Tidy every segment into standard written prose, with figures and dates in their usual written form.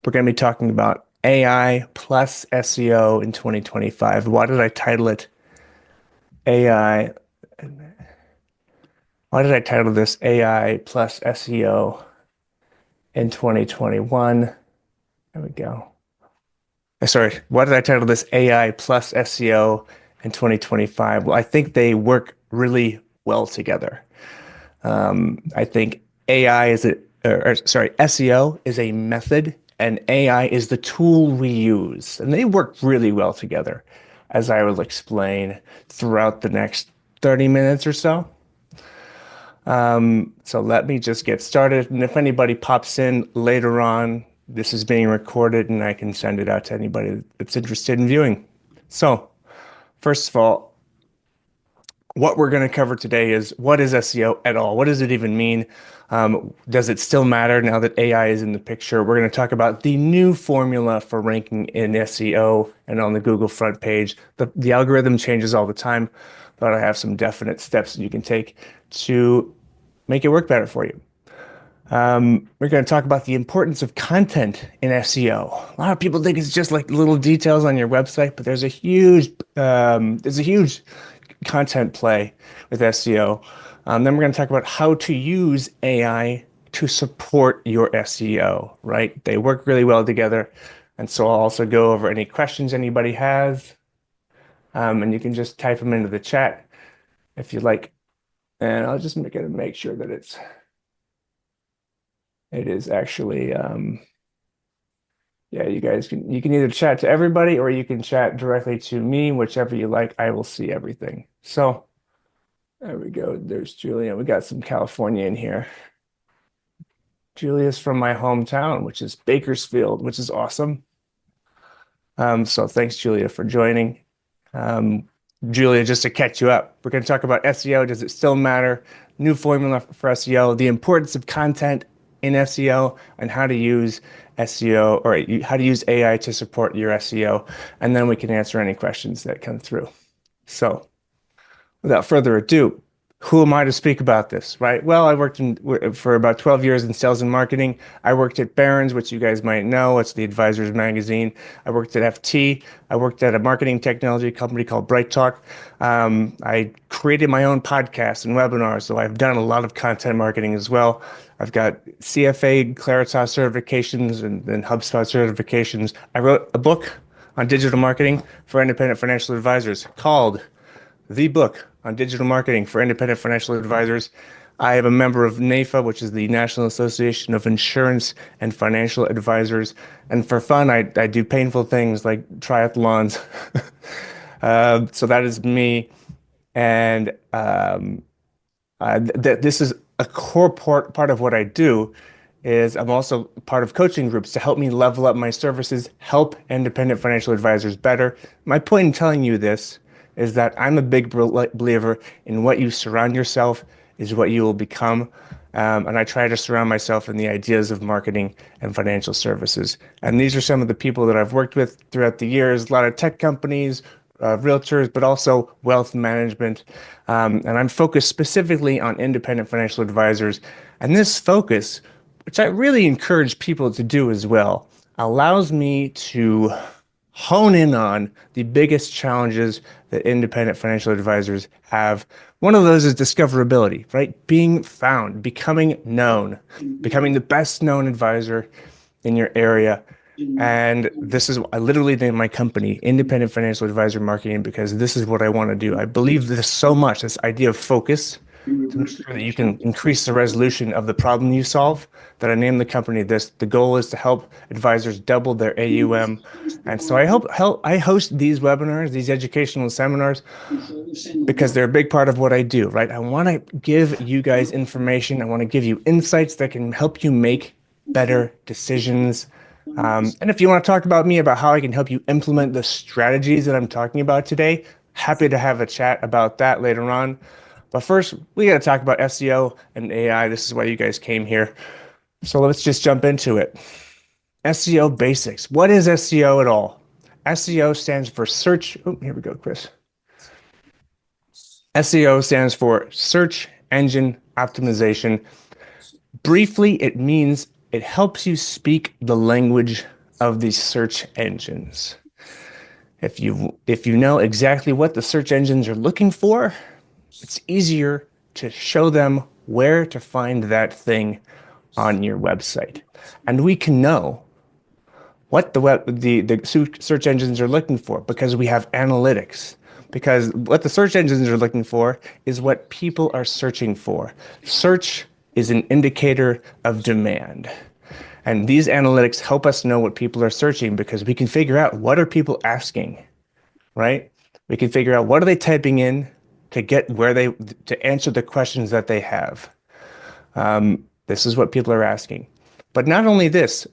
We're going to be talking about AI plus SEO in 2025. Why did I title it AI? Why did I title this AI plus SEO in 2021? There we go. Sorry, why did I title this AI plus SEO in 2025? Well, I think they work really well together. I think AI is sorry, SEO is a method and AI is the tool we use. And they work really well together, as I will explain throughout the next 30 minutes or so. So let me just get started. And if anybody pops in later on, this is being recorded and I can send it out to anybody that's interested in viewing. So, first of all, what we're going to cover today is what is SEO at all? What does it even mean? Does it still matter now that AI is in the picture? We're going to talk about the new formula for ranking in SEO and on the Google front page. The algorithm changes all the time, but I have some definite steps that you can take to make it work better for you. We're going to talk about the importance of content in SEO. A lot of people think it's just like little details on your website, but there's a huge content play with SEO. Then we're going to talk about how to use AI to support your SEO, right? They work really well together. And so I'll also go over any questions anybody has. And you can just type them into the chat if you like. And I'll just make sure that it is actually, yeah, you can either chat to everybody or you can chat directly to me, whichever you like. I will see everything. So there we go. There's Julia. We got some California in here. Julia's from my hometown, which is Bakersfield, which is awesome. So thanks, Julia, for joining. Julia, just to catch you up, we're going to talk about SEO. Does it still matter? New formula for SEO, the importance of content in SEO, and how to use SEO or how to use AI to support your SEO. And then we can answer any questions that come through. So without further ado, who am I to speak about this, right? Well, I worked for about 12 years in sales and marketing. I worked at Barron's, which you guys might know. It's the Advisors magazine. I worked at FT. I worked at a marketing technology company called Bright Talk. I created my own podcasts and webinars, so I've done a lot of content marketing as well. I've got CFA, Claritas certifications, and HubSpot certifications. I wrote a book on digital marketing for independent financial advisors called The Book on Digital Marketing for Independent Financial Advisors. I am a member of NAFA, which is the National Association of Insurance and Financial Advisors. And for fun, I do painful things like triathlons. So that is me. And this is a core part of what I do is I'm also part of coaching groups to help me level up my services, help independent financial advisors better. My point in telling you this is that I'm a big believer in what you surround yourself is what you will become. And I try to surround myself in the ideas of marketing and financial services. And these are some of the people that I've worked with throughout the years, a lot of tech companies, realtors, but also wealth management. And I'm focused specifically on independent financial advisors. And this focus, which I really encourage people to do as well, allows me to hone in on the biggest challenges that independent financial advisors have. One of those is discoverability, right? Being found, becoming known, becoming the best known advisor in your area. And this is, I literally named my company Independent Financial Advisor Marketing because this is what I want to do. I believe this so much, this idea of focus, to make sure that you can increase the resolution of the problem you solve, that I named the company this. The goal is to help advisors double their AUM. And so I host these webinars, these educational seminars, because they're a big part of what I do, right? I want to give you guys information. I want to give you insights that can help you make better decisions. And if you want to talk about me, about how I can help you implement the strategies that I'm talking about today, happy to have a chat about that later on. But first, we got to talk about SEO and AI. This is why you guys came here. So let's just jump into it. SEO basics. What is SEO at all? SEO stands for search. Oh, here we go, Chris. SEO stands for search engine optimization. Briefly, it means it helps you speak the language of these search engines. If you know exactly what the search engines are looking for, it's easier to show them where to find that thing on your website. And we can know what the search engines are looking for because we have analytics. Because what the search engines are looking for is what people are searching for. Search is an indicator of demand. And these analytics help us know what people are searching because we can figure out what are people asking, right? We can figure out what are they typing in to get to answer the questions that they have. This is what people are asking. But not only this,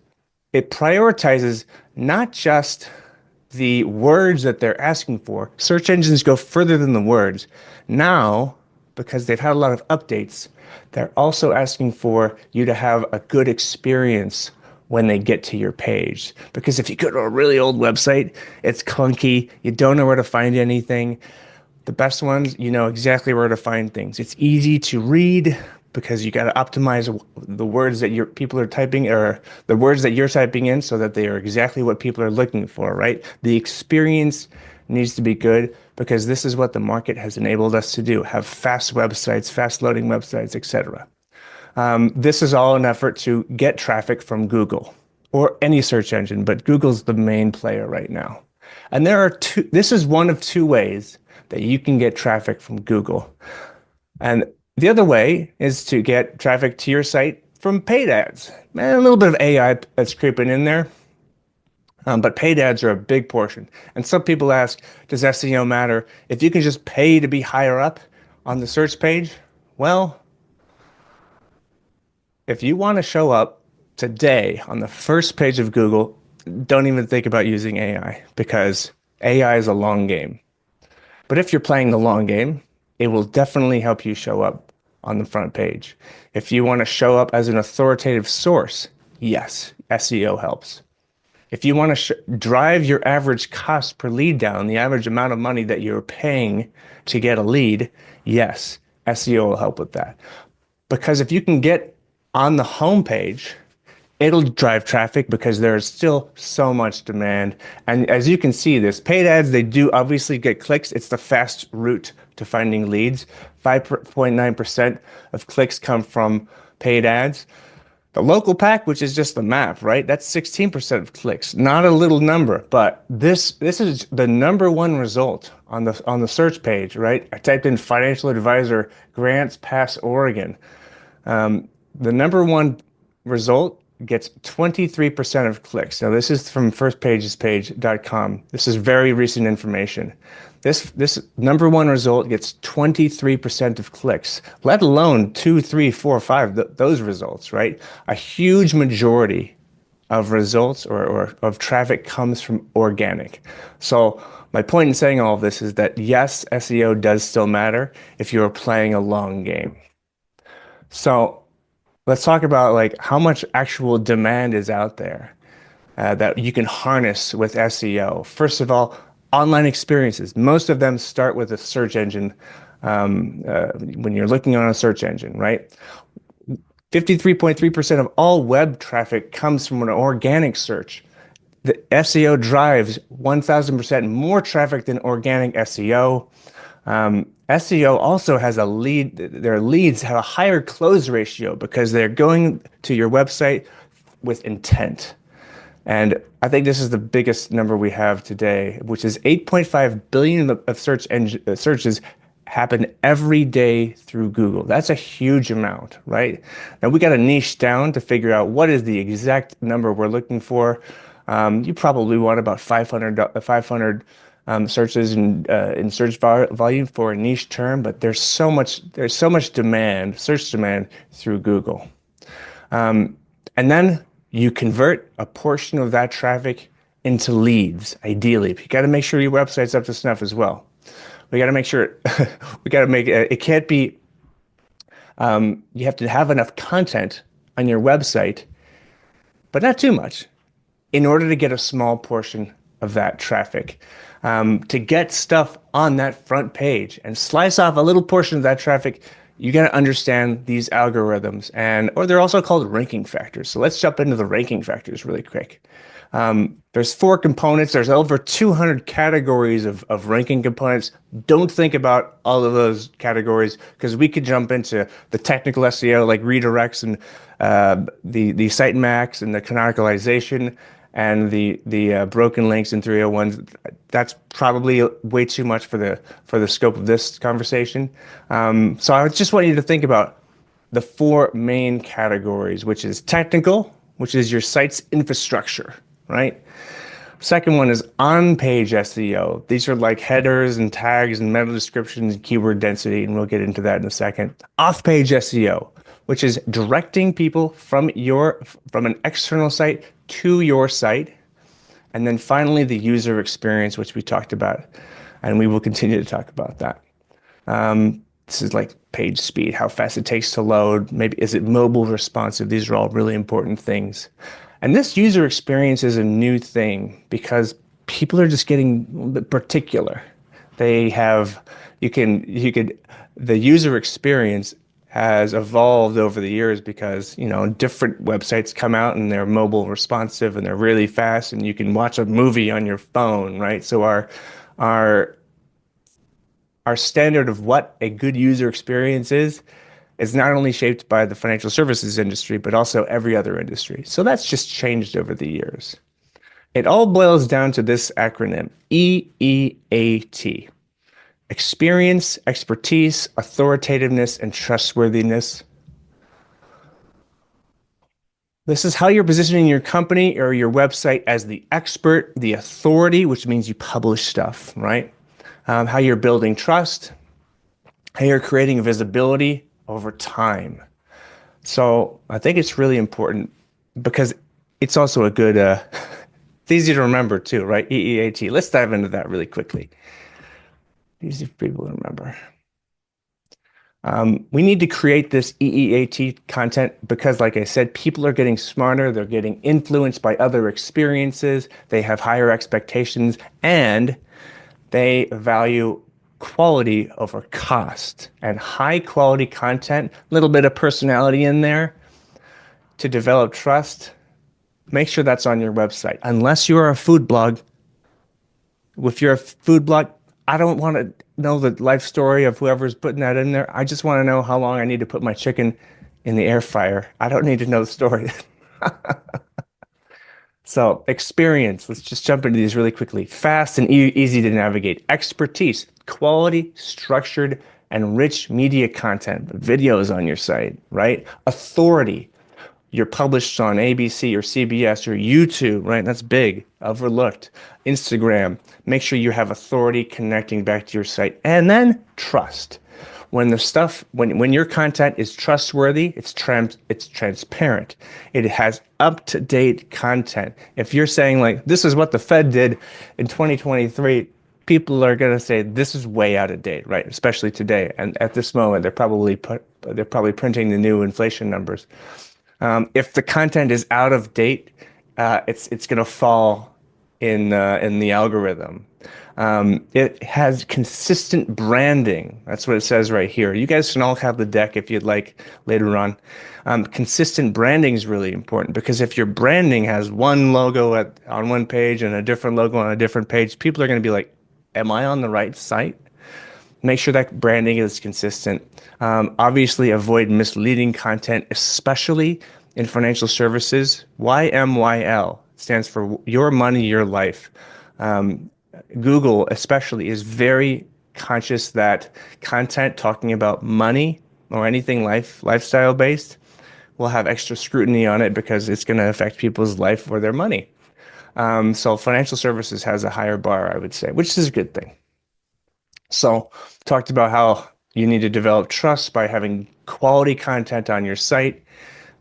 it prioritizes not just the words that they're asking for. Search engines go further than the words. Now, because they've had a lot of updates, they're also asking for you to have a good experience when they get to your page. Because if you go to a really old website, it's clunky, you don't know where to find anything. The best ones, you know exactly where to find things. It's easy to read because you got to optimize the words that your people are typing or the words that you're typing in so that they are exactly what people are looking for, right? The experience needs to be good because this is what the market has enabled us to do, have fast websites, fast loading websites, etc. This is all an effort to get traffic from Google or any search engine, but Google's the main player right now. And this is one of two ways that you can get traffic from Google. And the other way is to get traffic to your site from paid ads. And a little bit of AI that's creeping in there, but paid ads are a big portion. And some people ask, does SEO matter? If you can just pay to be higher up on the search page, well, if you want to show up today on the first page of Google, don't even think about using AI because AI is a long game. But if you're playing the long game, it will definitely help you show up on the front page. If you want to show up as an authoritative source, yes, SEO helps. If you want to drive your average cost per lead down, the average amount of money that you're paying to get a lead, yes, SEO will help with that. Because if you can get on the homepage, it'll drive traffic because there's still so much demand. And as you can see, this paid ads, they do obviously get clicks. It's the fast route to finding leads. 5.9% of clicks come from paid ads. The local pack, which is just the map, right? That's 16% of clicks. Not a little number, but this is the number one result on the search page, right? I typed in financial advisor Grants Pass, Oregon. The number one result gets 23% of clicks. Now, this is from firstpagespage.com. This is very recent information. This number one result gets 23% of clicks, let alone 2, 3, 4, 5, those results, right? A huge majority of results or of traffic comes from organic. So my point in saying all of this is that yes, SEO does still matter if you're playing a long game. So let's talk about like how much actual demand is out there that you can harness with SEO. First of all, online experiences. Most of them start with a search engine when you're looking on a search engine, right? 53.3% of all web traffic comes from an organic search. The SEO drives 1,000% more traffic than organic SEO. SEO also has a lead, their leads have a higher close ratio because they're going to your website with intent. And I think this is the biggest number we have today, which is 8.5 billion of searches happen every day through Google. That's a huge amount, right? Now we got to niche down to figure out what is the exact number we're looking for. You probably want about 500 searches in search volume for a niche term, but there's so much demand, search demand through Google. And then you convert a portion of that traffic into leads, ideally. You got to make sure your website's up to snuff as well. We got to make sure, it can't be, you have to have enough content on your website, but not too much, in order to get a small portion of that traffic. To get stuff on that front page and slice off a little portion of that traffic, you got to understand these algorithms, or they're also called ranking factors. So let's jump into the ranking factors really quick. There's four components. There's over 200 categories of ranking components. Don't think about all of those categories because we could jump into the technical SEO like redirects and the site max and the canonicalization and the broken links in 301s. That's probably way too much for the scope of this conversation. So I just want you to think about the four main categories, which is technical, which is your site's infrastructure, right? Second one is on-page SEO. These are like headers and tags and meta descriptions and keyword density, and we'll get into that in a second. Off-page SEO, which is directing people from an external site to your site. And then finally, the user experience, which we talked about, and we will continue to talk about that. This is like page speed, how fast it takes to load. Maybe is it mobile responsive? These are all really important things. And this user experience is a new thing because people are just getting a little bit particular. They have, the user experience has evolved over the years because, different websites come out and they're mobile responsive and they're really fast and you can watch a movie on your phone, right? So our our standard of what a good user experience is not only shaped by the financial services industry, but also every other industry. So that's just changed over the years. It all boils down to this acronym, EEAT. Experience, expertise, authoritativeness, and trustworthiness. This is how you're positioning your company or your website as the expert, the authority, which means you publish stuff, right? How you're building trust, how you're creating visibility over time. So I think it's really important because it's also a good, it's easy to remember too, right? EEAT. Let's dive into that really quickly. Easy for people to remember. We need to create this EEAT content because, like I said, people are getting smarter. They're getting influenced by other experiences. They have higher expectations and they value quality over cost and high quality content, a little bit of personality in there to develop trust. Make sure that's on your website. Unless you're a food blog, if you're a food blog, I don't want to know the life story of whoever's putting that in there. I just want to know how long I need to put my chicken in the air fryer. I don't need to know the story. So experience, let's just jump into these really quickly. Fast and easy to navigate. Expertise, quality, structured, and rich media content, videos on your site, right? Authority, you're published on ABC or CBS or YouTube, right? That's big, overlooked. Instagram, make sure you have authority connecting back to your site. And then trust. When your content is trustworthy, it's transparent. It has up-to-date content. If you're saying like, this is what the Fed did in 2023, people are going to say this is way out of date, right? Especially today. And at this moment, they're probably printing the new inflation numbers. If the content is out of date, it's going to fall in the algorithm. It has consistent branding. That's what it says right here. You guys can all have the deck if you'd like later on. Consistent branding is really important because if your branding has one logo on one page and a different logo on a different page, people are going to be like, am I on the right site? Make sure that branding is consistent. Obviously, avoid misleading content, especially in financial services. YMYL stands for your money, your life. Google especially is very conscious that content talking about money or anything lifestyle based will have extra scrutiny on it because it's going to affect people's life or their money. So financial services has a higher bar, I would say, which is a good thing. So talked about how you need to develop trust by having quality content on your site.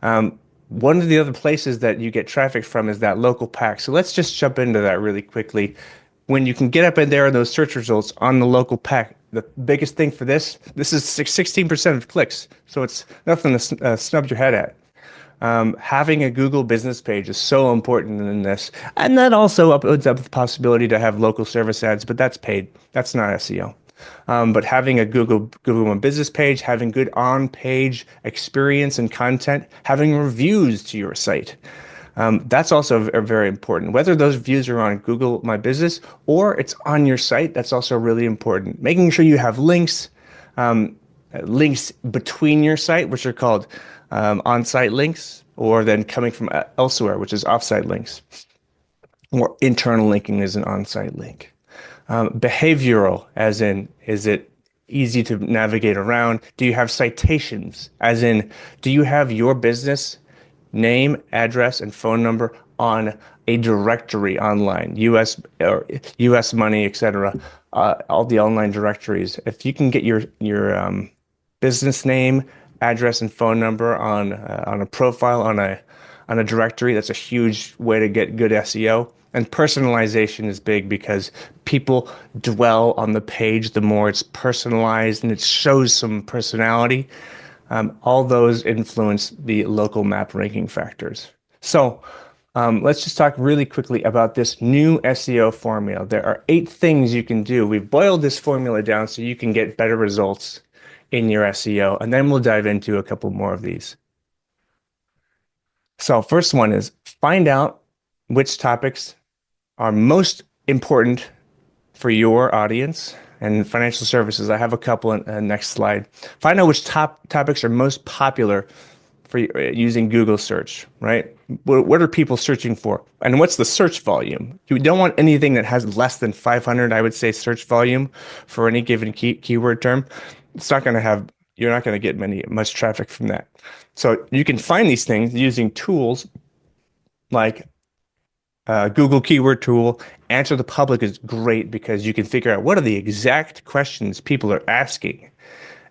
One of the other places that you get traffic from is that local pack. So let's just jump into that really quickly. When you can get up in there in those search results on the local pack, the biggest thing for this is 16% of clicks. So it's nothing to snub your head at. Having a Google business page is so important in this. And that also opens up the possibility to have local service ads, but that's paid. That's not SEO. But having a Google My Business page, having good on-page experience and content, having reviews to your site. That's also very important. Whether those views are on Google My Business or it's on your site, that's also really important. Making sure you have um, links between your site, which are called on-site links, or then coming from elsewhere, which is off-site links, or internal linking is an on-site link. Behavioral, as in, is it easy to navigate around? Do you have citations? As in, do you have your business name, address, and phone number on a directory online, US or US Money, etc. All the online directories. If you can get your business name, address, and phone number on a profile on a directory, that's a huge way to get good SEO. And personalization is big because people dwell on the page the more it's personalized and it shows some personality. All those influence the local map ranking factors. So let's just talk really quickly about this new SEO formula. There are 8 things you can do. We've boiled this formula down so you can get better results in your SEO, and then we'll dive into a couple more of these. So first one is find out which topics are most important for your audience and financial services. I have a couple in next slide. Find out which topics are most popular for using Google search, right? What are people searching for? And what's the search volume? You don't want anything that has less than 500, I would say, search volume for any given keyword term. It's not going to have, you're not going to get much traffic from that. So you can find these things using tools like Google Keyword Tool. Answer the Public is great because you can figure out what are the exact questions people are asking.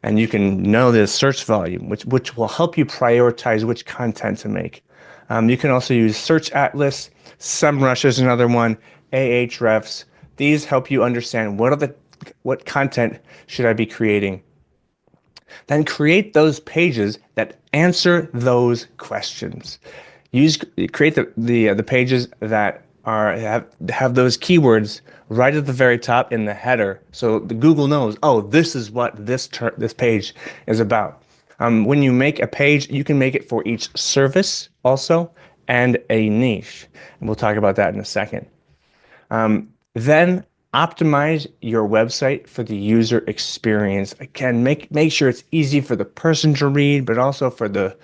And you can know the search volume, which will help you prioritize which content to make. You can also use Search Atlas, SEMrush is another one, Ahrefs. These help you understand what content should I be creating. Then create those pages that answer those questions. Create the pages that have those keywords right at the very top in the header, so the Google knows, oh, this is what this page is about. When you make a page, you can make it for each service also and a niche, and we'll talk about that in a second. Then optimize your website for the user experience. Again, make sure it's easy for the person to read, but also for the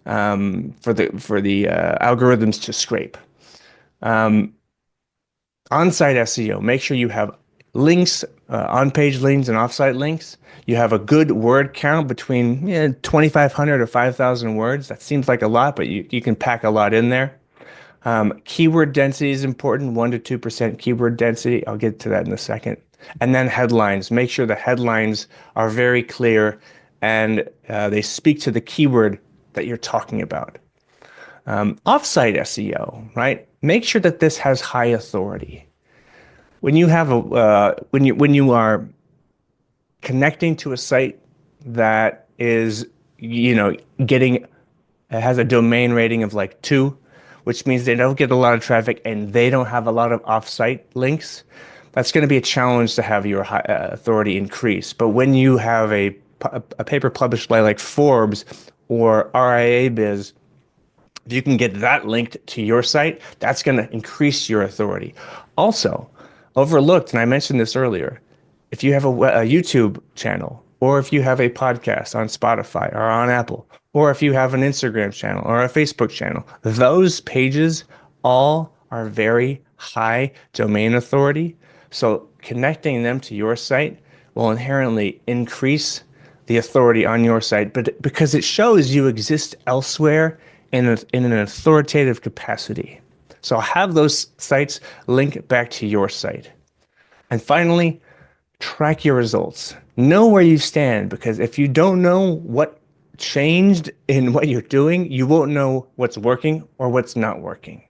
algorithms to scrape. On-site SEO, make sure you have links, on-page links and off-site links. You have a good word count between 2,500 or 5,000 words. That seems like a lot, but you can pack a lot in there. Keyword density is important, 1 to 2% keyword density. I'll get to that in a second. And then headlines. Make sure the headlines are very clear and they speak to the keyword that you're talking about. Offsite SEO, right? Make sure that this has high authority. When you have when you are connecting to a site that is, has a domain rating of like 2, which means they don't get a lot of traffic and they don't have a lot of offsite links, that's going to be a challenge to have your authority increase. But when you have a paper published by like Forbes or RIA Biz, if you can get that linked to your site, that's going to increase your authority. Also, overlooked, and I mentioned this earlier, if you have a YouTube channel, or if you have a podcast on Spotify or on Apple, or if you have an Instagram channel or a Facebook channel, those pages all are very high domain authority. So connecting them to your site will inherently increase the authority on your site, but because it shows you exist elsewhere in an authoritative capacity. So have those sites link back to your site. And finally, track your results. Know where you stand, because if you don't know what changed in what you're doing, you won't know what's working or what's not working.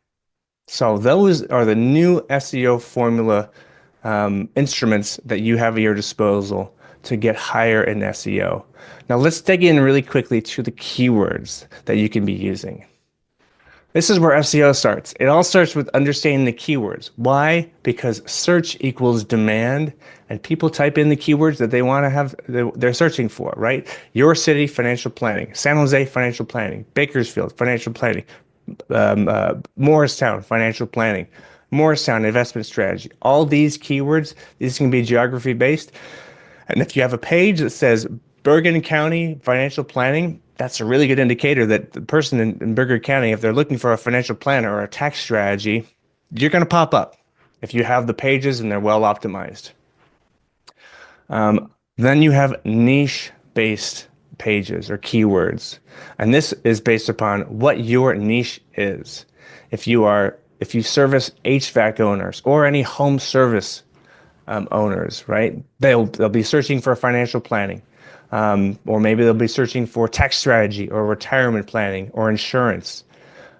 So those are the new SEO formula instruments that you have at your disposal to get higher in SEO. Now let's dig in really quickly to the keywords that you can be using. This is where SEO starts. It all starts with understanding the keywords. Why? Because search equals demand, and people type in the keywords that they want to have, they're searching for, right? Your city, financial planning. San Jose, financial planning. Bakersfield, financial planning. Morristown financial planning, Morristown investment strategy. All these keywords, these can be geography based. And if you have a page that says Bergen County financial planning, that's a really good indicator that the person in Bergen County, if they're looking for a financial planner or a tax strategy, you're going to pop up if you have the pages and they're well optimized. Then you have niche-based pages or keywords. And this is based upon what your niche is. If you service HVAC owners or any home service owners, right? They'll be searching for financial planning. Or maybe they'll be searching for tax strategy or retirement planning or insurance.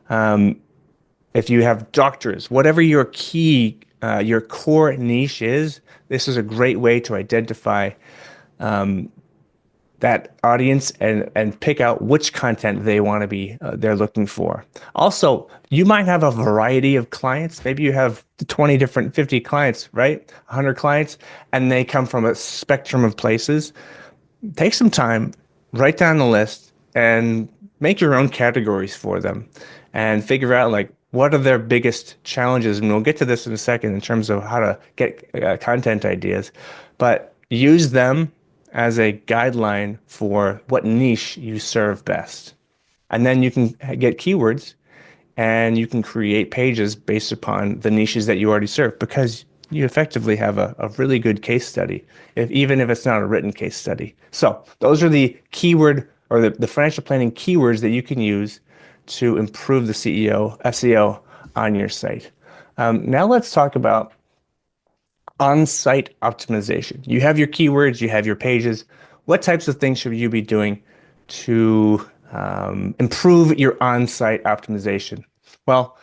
If you have doctors, whatever your core niche is, this is a great way to identify that audience and pick out which content they want to be they're looking for. Also, you might have a variety of clients. Maybe you have 20 different 50 clients, right? 100 clients, and they come from a spectrum of places. Take some time, write down the list, and make your own categories for them and figure out like what are their biggest challenges. And we'll get to this in a second in terms of how to get content ideas, but use them as a guideline for what niche you serve best. And then you can get keywords and you can create pages based upon the niches that you already serve because you effectively have a really good case study, even if it's not a written case study. So those are the keyword or the financial planning keywords that you can use to improve the SEO on your site. Now let's talk about on-site optimization. You have your keywords, you have your pages. What types of things should you be doing to improve your on-site optimization? Well,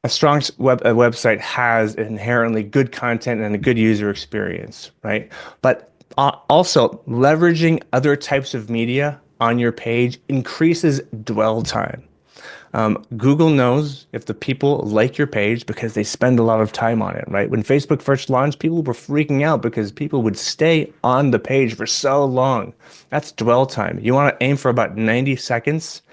a strong website has inherently good content and a good user experience, right? But also leveraging other types of media on your page increases dwell time. Google knows if the people like your page because they spend a lot of time on it, right? When Facebook first launched, people were freaking out because people would stay on the page for so long. That's dwell time. You want to aim for about 90 seconds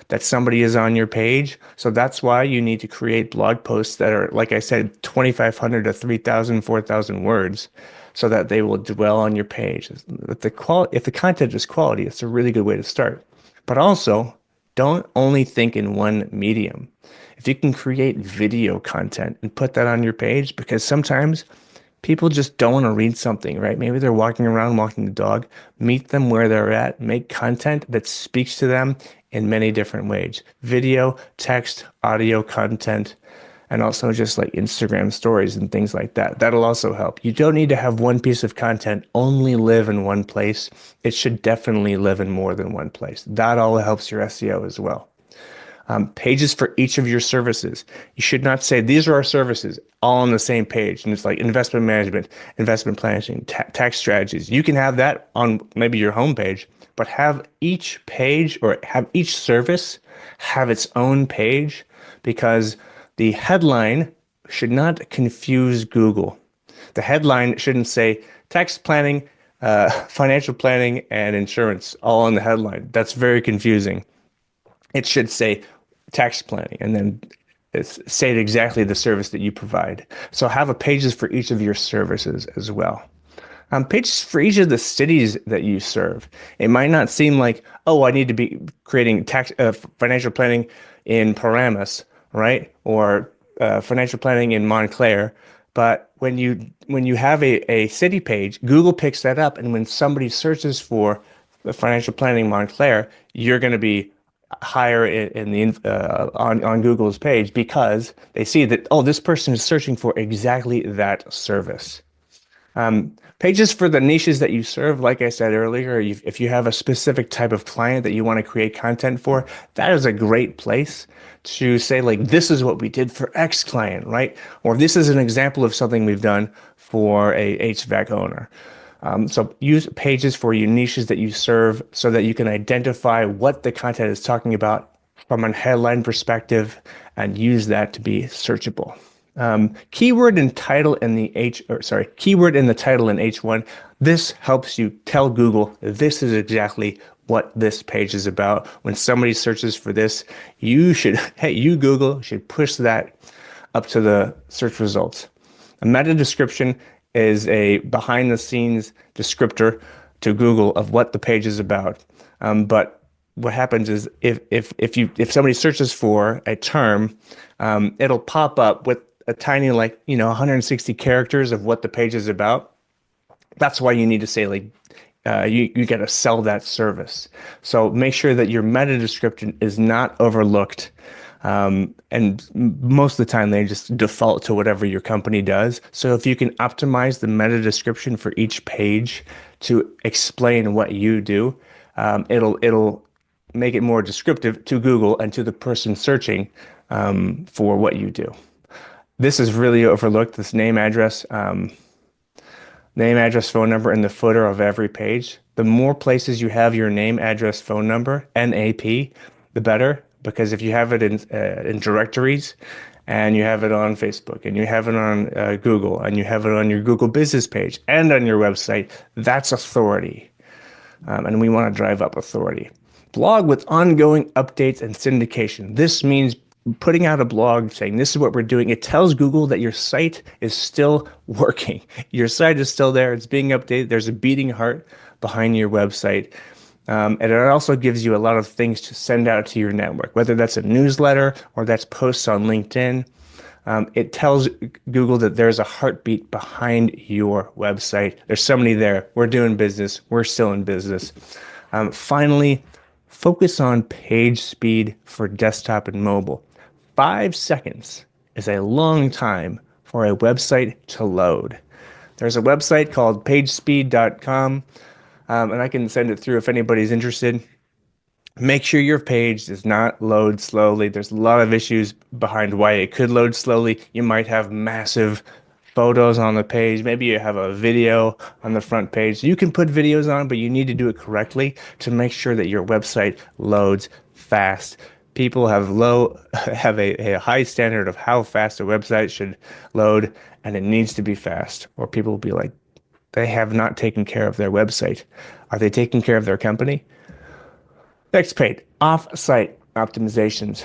that somebody is on your page. So that's why you need to create blog posts that are, like I said, 2,500 to 3,000, 4,000 words so that they will dwell on your page. If the content is quality, it's a really good way to start. But also, don't only think in one medium. If you can create video content and put that on your page, because sometimes people just don't want to read something, right? Maybe they're walking around, walking the dog. Meet them where they're at. Make content that speaks to them in many different ways. Video, text, audio content, and also just like Instagram stories and things like that. That'll also help. You don't need to have one piece of content only live in one place. It should definitely live in more than one place. That all helps your SEO as well. Pages for each of your services. You should not say, these are our services all on the same page. And it's like investment management, investment planning, tax strategies. You can have that on maybe your homepage, but have each page or have each service have its own page because the headline should not confuse Google. The headline shouldn't say tax planning, financial planning, and insurance all in the headline. That's very confusing. It should say tax planning and then state exactly the service that you provide. So have pages for each of your services as well. Pages for each of the cities that you serve. It might not seem like, oh, I need to be creating financial planning in Paramus, right? Or financial planning in Montclair. But when you have a city page, Google picks that up, and when somebody searches for the financial planning Montclair, you're going to be higher on Google's page because they see that, oh, this person is searching for exactly that service. Pages for the niches that you serve, like I said earlier, if you have a specific type of client that you want to create content for, that is a great place to say, like, this is what we did for X client, right? Or this is an example of something we've done for a HVAC owner. So use pages for your niches that you serve so that you can identify what the content is talking about from a headline perspective and use that to be searchable. Keyword in the title in H1. This helps you tell Google this is exactly what this page is about. When somebody searches for this, you should, hey, you Google should push that up to the search results. A meta description is a behind the scenes descriptor to Google of what the page is about. But what happens is if somebody searches for a term, it'll pop up with a tiny 160 characters of what the page is about. That's why you need to say you got to sell that service. So make sure that your meta description is not overlooked. And most of the time they just default to whatever your company does. So if you can optimize the meta description for each page to explain what you do, it'll make it more descriptive to Google and to the person searching for what you do. This is really overlooked, this name, address, phone number in the footer of every page. The more places you have your name, address, phone number, NAP, the better. Because if you have it in directories, and you have it on Facebook, and you have it on Google, and you have it on your Google business page and on your website, that's authority. And we want to drive up authority. Blog with ongoing updates and syndication. This means putting out a blog saying this is what we're doing. It tells Google that your site is still working. Your site is still there. It's being updated. There's a beating heart behind your website. And it also gives you a lot of things to send out to your network, whether that's a newsletter or that's posts on LinkedIn. It tells Google that there's a heartbeat behind your website. There's somebody there. We're doing business. We're still in business. Finally, focus on page speed for desktop and mobile. 5 seconds is a long time for a website to load. There's a website called pagespeed.com, and I can send it through if anybody's interested. Make sure your page does not load slowly. There's a lot of issues behind why it could load slowly. You might have massive photos on the page. Maybe you have a video on the front page. You can put videos on, but you need to do it correctly to make sure that your website loads fast. People have a high standard of how fast a website should load, and it needs to be fast, or people will be like, they have not taken care of their website. Are they taking care of their company? Next page, off-site optimizations.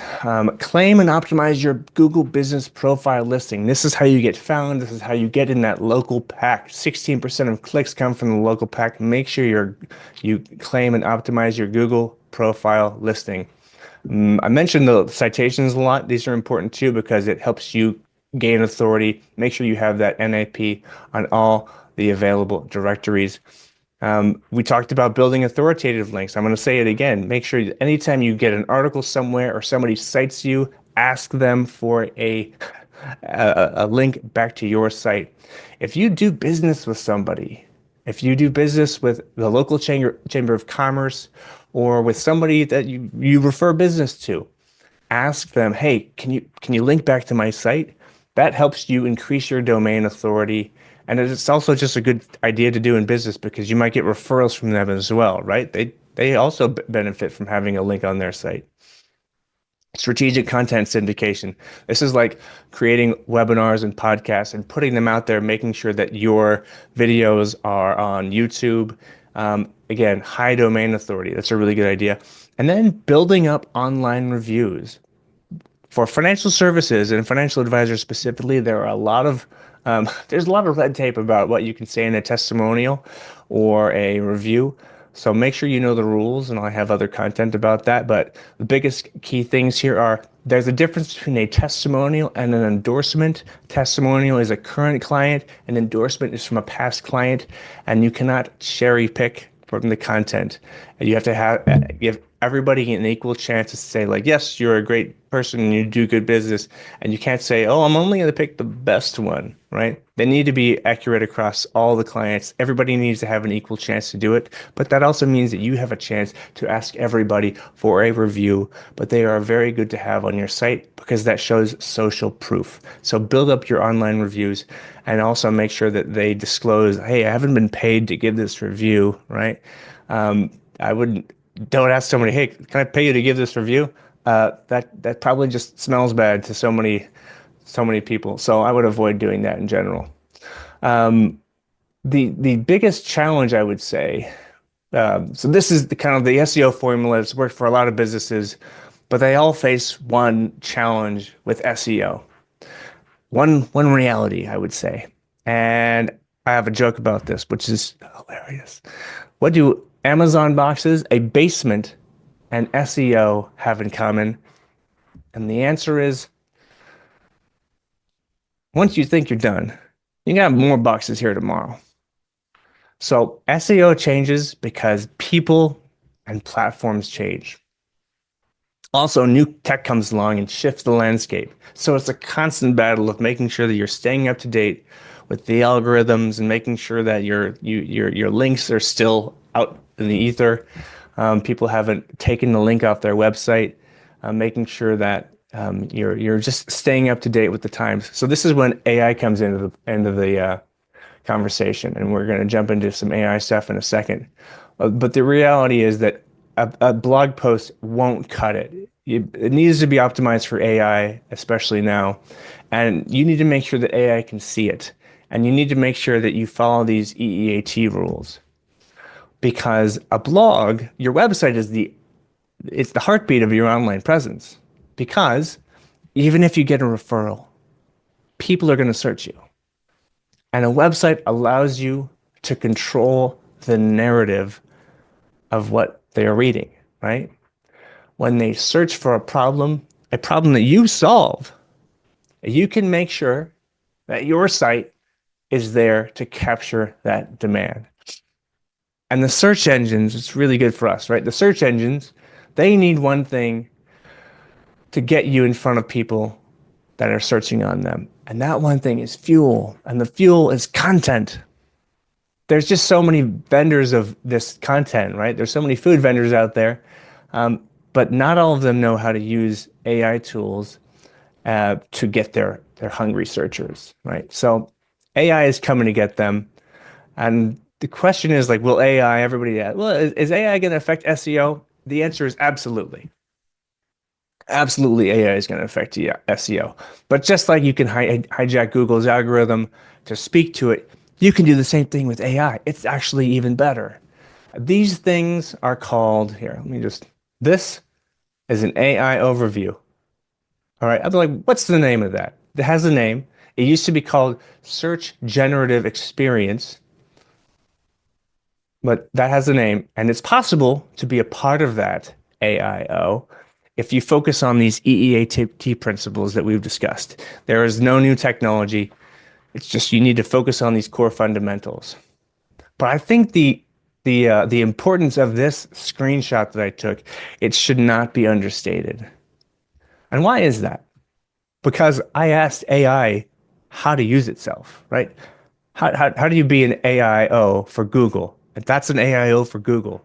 Claim and optimize your Google business profile listing. This is how you get found. This is how you get in that local pack. 16% of clicks come from the local pack. Make sure you claim and optimize your Google profile listing. I mentioned the citations a lot. These are important too because it helps you gain authority. Make sure you have that NAP on all the available directories. We talked about building authoritative links. I'm going to say it again. Make sure that anytime you get an article somewhere or somebody cites you, ask them for a link back to your site. If you do business with somebody, if you do business with the local chamber of commerce or with somebody that you refer business to, ask them, hey, can you link back to my site? That helps you increase your domain authority. And it's also just a good idea to do in business because you might get referrals from them as well, right? They also benefit from having a link on their site. Strategic content syndication. This is like creating webinars and podcasts and putting them out there, making sure that your videos are on YouTube. Again, high domain authority. That's a really good idea. And then building up online reviews. For financial services and financial advisors specifically, there's a lot of red tape about what you can say in a testimonial or a review. So make sure you know the rules, and I have other content about that. But the biggest key things here are there's a difference between a testimonial and an endorsement. Testimonial is a current client, an endorsement is from a past client, and you cannot cherry pick from the content. You have to give everybody an equal chance to say, like, yes, you're a great person and you do good business. And you can't say, oh, I'm only going to pick the best one, right? They need to be accurate across all the clients. Everybody needs to have an equal chance to do it. But that also means that you have a chance to ask everybody for a review. But they are very good to have on your site because that shows social proof. So build up your online reviews and also make sure that they disclose, hey, I haven't been paid to give this review, right? Don't ask somebody, hey, can I pay you to give this review? That probably just smells bad to so many people. So I would avoid doing that in general. The biggest challenge, I would say, So this is the kind of the SEO formula that's worked for a lot of businesses, but they all face one challenge with SEO. One reality, I would say. And I have a joke about this, which is hilarious. What do Amazon boxes, a basement, and SEO have in common? And the answer is once you think you're done, you got more boxes here tomorrow. So SEO changes because people and platforms change. Also, new tech comes along and shifts the landscape. So it's a constant battle of making sure that you're staying up to date with the algorithms and making sure that your links are still out in the ether. People haven't taken the link off their website, making sure that you're just staying up to date with the times. So this is when AI comes into the conversation, and we're going to jump into some AI stuff in a second. But the reality is that a blog post won't cut it. It needs to be optimized for AI, especially now. And you need to make sure that AI can see it. And you need to make sure that you follow these EEAT rules. Because a blog, your website it's the heartbeat of your online presence. Because even if you get a referral, people are going to search you. And a website allows you to control the narrative of what they are reading, right? When they search for a problem that you solve, you can make sure that your site is there to capture that demand. And the search engines, it's really good for us, right? The search engines, they need one thing to get you in front of people that are searching on them. And that one thing is fuel. And the fuel is content. There's just so many vendors of this content, right? There's so many food vendors out there, but not all of them know how to use AI tools to get their hungry searchers, right? So AI is coming to get them, and the question is like, will AI? Everybody, well, is AI going to affect SEO? The answer is absolutely. Absolutely, AI is going to affect SEO. But just like you can hijack Google's algorithm to speak to it, you can do the same thing with AI. It's actually even better. These things are called, here, this is an AI overview. All right, I'd be like, what's the name of that? It has a name. It used to be called Search Generative Experience, but that has a name, and it's possible to be a part of that AIO if you focus on these EEAT principles that we've discussed. There is no new technology. It's just you need to focus on these core fundamentals. But I think the importance of this screenshot that I took, it should not be understated. And why is that? Because I asked AI how to use itself, right? How do you be an AIO for Google? If that's an AIO for Google,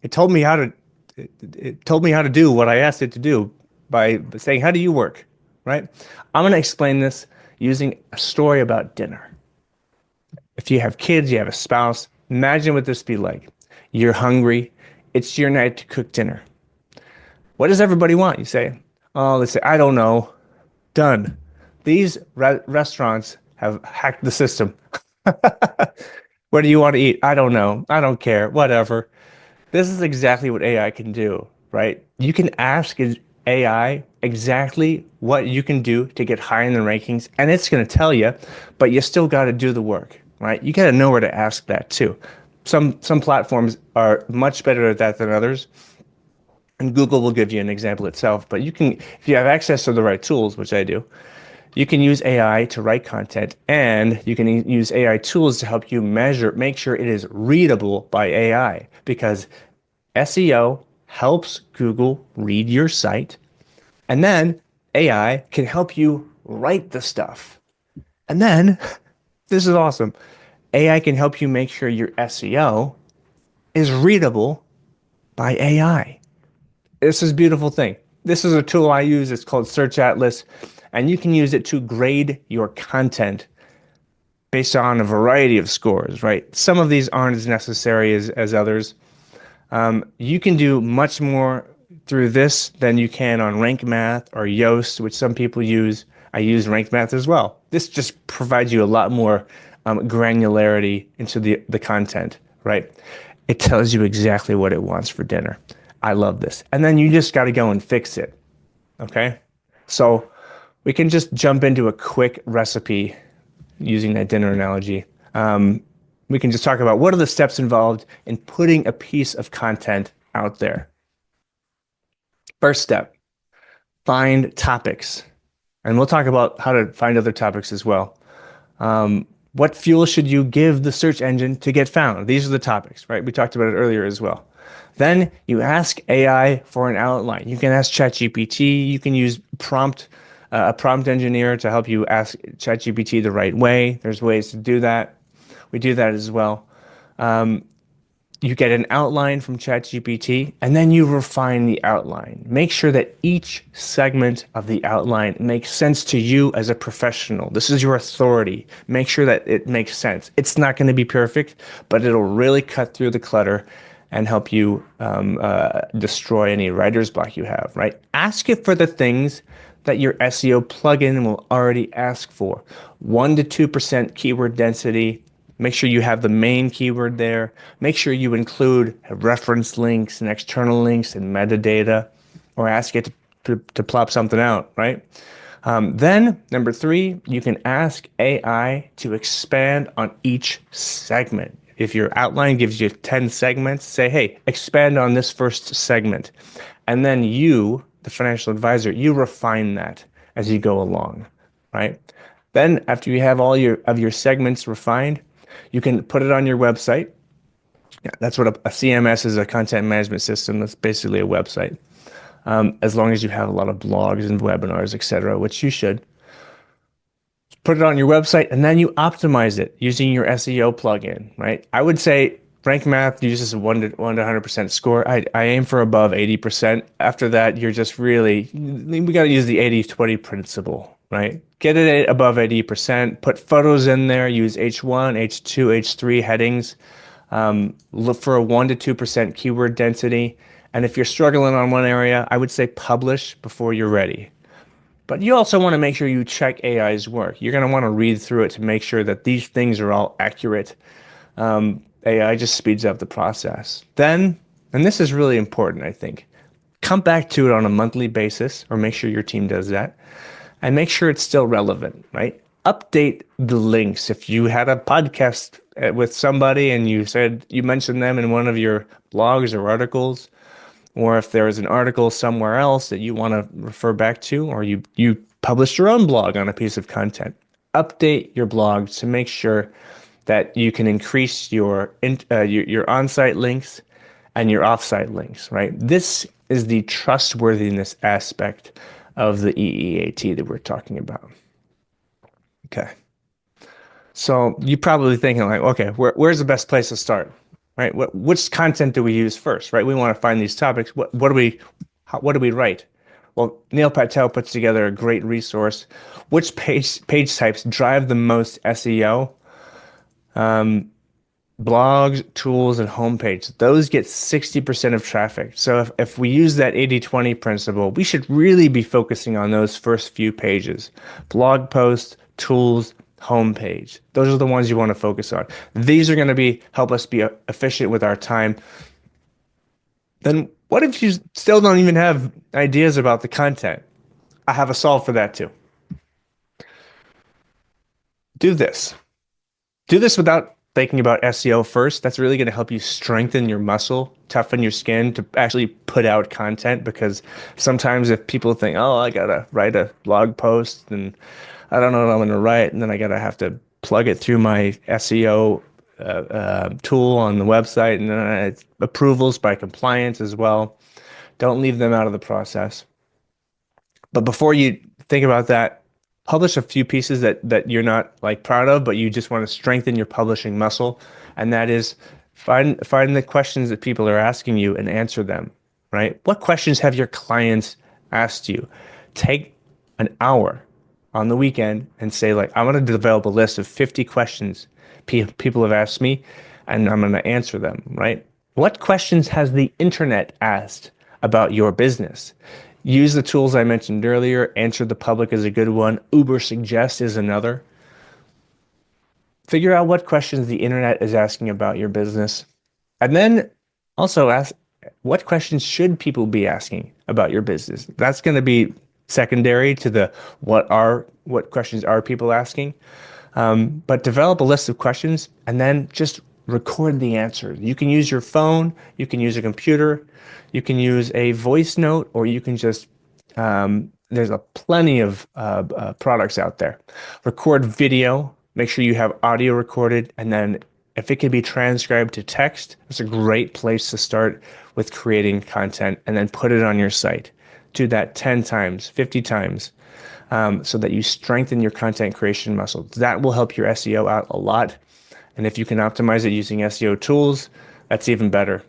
it told me how to it told me how to do what I asked it to do by saying, how do you work? Right? I'm going to explain this using a story about dinner. If you have kids, you have a spouse, imagine what this be like. You're hungry. It's your night to cook dinner. What does everybody want? You say, oh, they say, I don't know. Done. These restaurants have hacked the system. What do you want to eat? I don't know. I don't care. Whatever. This is exactly what AI can do, right? You can ask AI exactly what you can do to get high in the rankings, and it's going to tell you, but you still got to do the work, right? You got to know where to ask that too. Some platforms are much better at that than others, and Google will give you an example itself. But you can, if you have access to the right tools, which I do, you can use AI to write content, and you can use AI tools to help you make sure it is readable by AI, because SEO helps Google read your site, and then AI can help you write the stuff. And then, this is awesome, AI can help you make sure your SEO is readable by AI. This is a beautiful thing. This is a tool I use. It's called Search Atlas, and you can use it to grade your content based on a variety of scores, right? Some of these aren't as necessary as others. You can do much more through this than you can on Rank Math or Yoast, which some people use. I use Rank Math as well. This just provides you a lot more granularity into the content, right? It tells you exactly what it wants for dinner. I love this. And then you just got to go and fix it. Okay. So we can just jump into a quick recipe using that dinner analogy. We can just talk about what are the steps involved in putting a piece of content out there. First step, find topics. And we'll talk about how to find other topics as well. What fuel should you give the search engine to get found? These are the topics, right? We talked about it earlier as well. Then you ask AI for an outline. You can ask ChatGPT. You can use a prompt engineer to help you ask ChatGPT the right way. There's ways to do that. We do that as well. You get an outline from ChatGPT, and then you refine the outline. Make sure that each segment of the outline makes sense to you as a professional. This is your authority. Make sure that it makes sense. It's not going to be perfect, but it'll really cut through the clutter and help you destroy any writer's block you have, right? Ask it for the things that your SEO plugin will already ask for. 1 to 2% keyword density. Make sure you have the main keyword there. Make sure you include reference links and external links and metadata, or ask it to plop something out, right? Then, number 3, you can ask AI to expand on each segment. If your outline gives you 10 segments, say, hey, expand on this first segment. And then you, the financial advisor, you refine that as you go along, right? Then after you have all your segments refined, you can put it on your website. Yeah, that's what a CMS is, a content management system. That's basically a website. As long as you have a lot of blogs and webinars, etc., which you should. Put it on your website, and then you optimize it using your SEO plugin, right? I would say Rank Math uses a 1 to 100% score. I aim for above 80%. After that, you're just really, we got to use the 80-20 principle, right? Get it above 80%, put photos in there, use H1, H2, H3 headings. Look for a 1 to 2% keyword density. And if you're struggling on one area, I would say publish before you're ready. But you also want to make sure you check AI's work. You're going to want to read through it to make sure that these things are all accurate. AI just speeds up the process. Then, and this is really important, I think, come back to it on a monthly basis, or make sure your team does that, and make sure it's still relevant, right? Update the links. If you had a podcast with somebody and you mentioned them in one of your blogs or articles, or if there is an article somewhere else that you want to refer back to, or you published your own blog on a piece of content, update your blog to make sure that you can increase your on-site links and your off-site links, right? This is the trustworthiness aspect of the EEAT that we're talking about. Okay. So you're probably thinking like, okay, where's the best place to start, right? Which content do we use first, right? We want to find these topics. What do we write? Well, Neil Patel puts together a great resource. Which page types drive the most SEO? Blogs, tools, and homepage. Those get 60% of traffic. So if we use that 80-20 principle, we should really be focusing on those first few pages. Blog posts, tools, homepage. Those are the ones you want to focus on. These are going to help us be efficient with our time. Then what if you still don't even have ideas about the content? I have a solve for that too. Do this. Do this without thinking about SEO first. That's really going to help you strengthen your muscle, toughen your skin to actually put out content, because sometimes if people think, oh, I got to write a blog post and I don't know what I'm going to write, and then I got to have to plug it through my SEO tool on the website, and then it's approvals by compliance as well. Don't leave them out of the process. But before you think about that, publish a few pieces that you're not like proud of, but you just want to strengthen your publishing muscle. And that is find the questions that people are asking you and answer them, right? What questions have your clients asked you? Take an hour on the weekend and say, like, I'm going to develop a list of 50 questions people have asked me, and I'm going to answer them, right? What questions has the internet asked about your business? Use the tools I mentioned earlier. Answer the Public is a good one. Uber Suggest is another. Figure out what questions the internet is asking about your business. And then also ask what questions should people be asking about your business? That's going to be secondary to the what questions are people asking. But develop a list of questions and then just record the answer. You can use your phone, you can use a computer, you can use a voice note, or you can just there's a plenty of products out there. Record video, make sure you have audio recorded, and then if it can be transcribed to text, it's a great place to start with creating content and then put it on your site. Do that 10 times, 50 times, so that you strengthen your content creation muscle. That will help your SEO out a lot. And if you can optimize it using SEO tools, that's even better.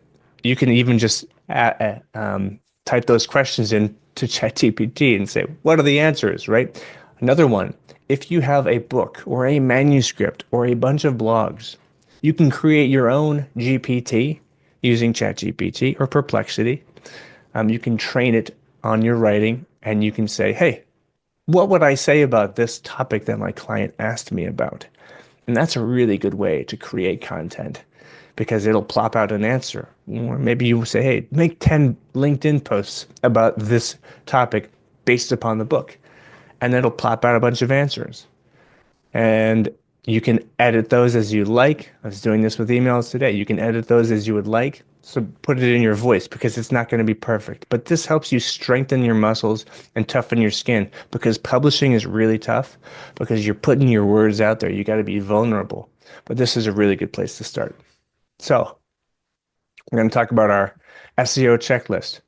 You can even just type those questions in to ChatGPT and say, what are the answers, right? Another one, if you have a book or a manuscript or a bunch of blogs, you can create your own GPT using ChatGPT or Perplexity. You can train it on your writing and you can say, hey, what would I say about this topic that my client asked me about? And that's a really good way to create content because it'll plop out an answer. Or maybe you say, hey, make 10 LinkedIn posts about this topic based upon the book. And it'll plop out a bunch of answers. And you can edit those as you like. I was doing this with emails today. You can edit those as you would like. So put it in your voice because it's not going to be perfect. But this helps you strengthen your muscles and toughen your skin because publishing is really tough because you're putting your words out there. You got to be vulnerable. But this is a really good place to start. So we're going to talk about our SEO checklist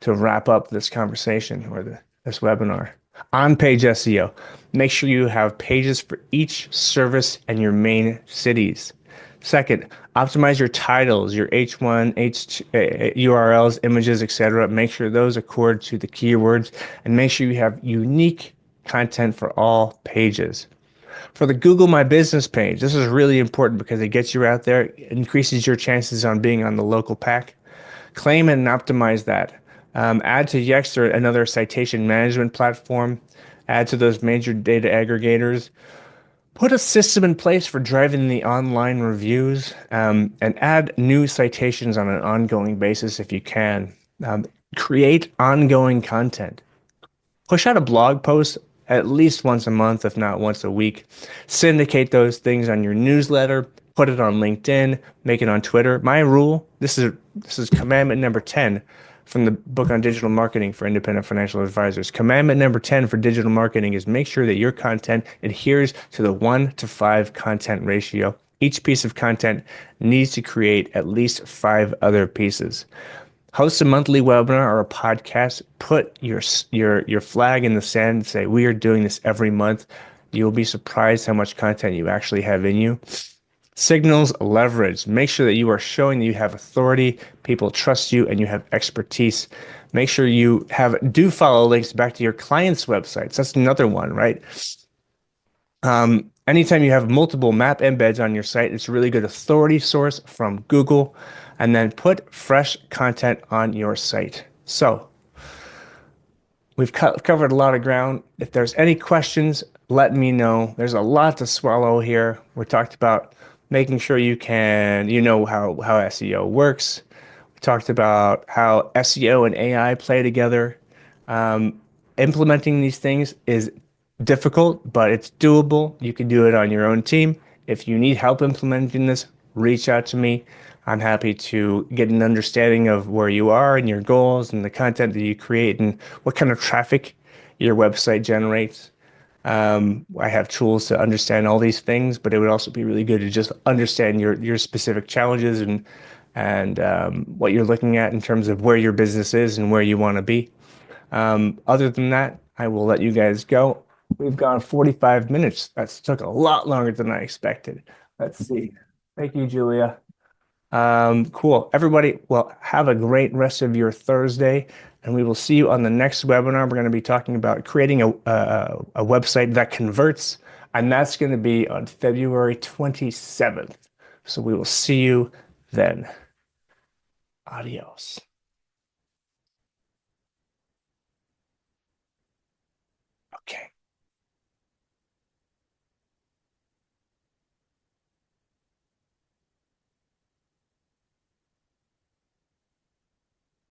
to wrap up this conversation or this webinar. On-page SEO. Make sure you have pages for each service and your main cities. Second, optimize your titles, your H1, URLs, images, etc. Make sure those accord to the keywords and make sure you have unique content for all pages. For the Google My Business page, this is really important because it gets you out there, it increases your chances on being on the local pack. Claim and optimize that. Add to Yext, another citation management platform. Add to those major data aggregators. Put a system in place for driving the online reviews and add new citations on an ongoing basis if you can. Create ongoing content. Push out a blog post at least once a month, if not once a week. Syndicate those things on your newsletter. Put it on LinkedIn. Make it on Twitter. My rule, this is commandment number 10 from the book on digital marketing for independent financial advisors. Commandment number 10 for digital marketing is make sure that your content adheres to the 1-to-5 content ratio. Each piece of content needs to create at least 5 other pieces. Host a monthly webinar or a podcast. Put your flag in the sand and say, we are doing this every month. You'll be surprised how much content you actually have in you. Signals leverage. Make sure that you are showing that you have authority, people trust you, and you have expertise. Make sure you do follow links back to your clients' websites. That's another one, right? Anytime you have multiple map embeds on your site, it's a really good authority source from Google. And then put fresh content on your site. So we've covered a lot of ground. If there's any questions, let me know. There's a lot to swallow here. We talked about making sure you know how SEO works. We talked about how SEO and AI play together. Implementing these things is difficult, but it's doable. You can do it on your own team. If you need help implementing this, reach out to me. I'm happy to get an understanding of where you are and your goals and the content that you create and what kind of traffic your website generates. I have tools to understand all these things, but it would also be really good to just understand your specific challenges and what you're looking at in terms of where your business is and where you want to be. Other than that, I will let you guys go. We've gone 45 minutes. That's took a lot longer than I expected. Let's see. Thank you, Julia. Cool. Everybody, well, have a great rest of your Thursday, and we will see you on the next webinar. We're going to be talking about creating a website that converts, and that's going to be on February 27th. So we will see you then. Adios. Okay.